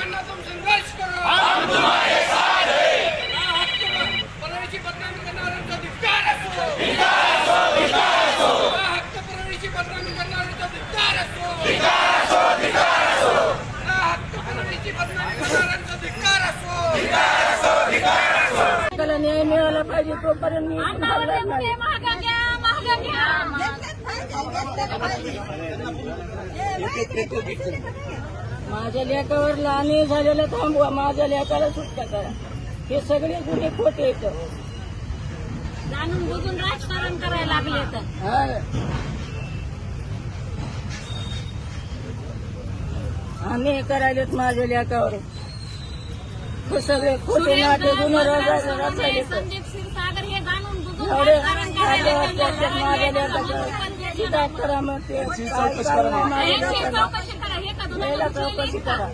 Verna तुम संघर्ष करो, हम तुम्हारे साथ हैं। परळीची बदनामी करणाऱ्यांचा धिक्कार असो, धिक्कार असो, धिक्कार असो, हक्क परळीची बदनामी करणाऱ्यांचा धिक्कार असो, धिक्कार असो, धिक्कार असो, हक्क परळीची बदनामी करणाऱ्यांचा धिक्कार असो, धिक्कार असो, धिक्कार असो। त्याला न्याय मिळाला पाहिजे तोपर्यंत मी थांबणार नाही. माझ्या लेकावर लहानी झालेलं थांबवा, माझ्या लेकाला सुटका करा. हे सगळे गुन्हे खोटे येत जाणून बुजून राजकारण करायला लागले तर आम्ही करायलेत माझ्या लेकावर. हे सगळे खोटे नाटे गुन्हे रचले संदीप क्षीरसागर हे जाणून बुजून एवढे राजकारण करायला माझ्या लेकाचं करा, मग ते चौकशी करा हे का चौकशी करा.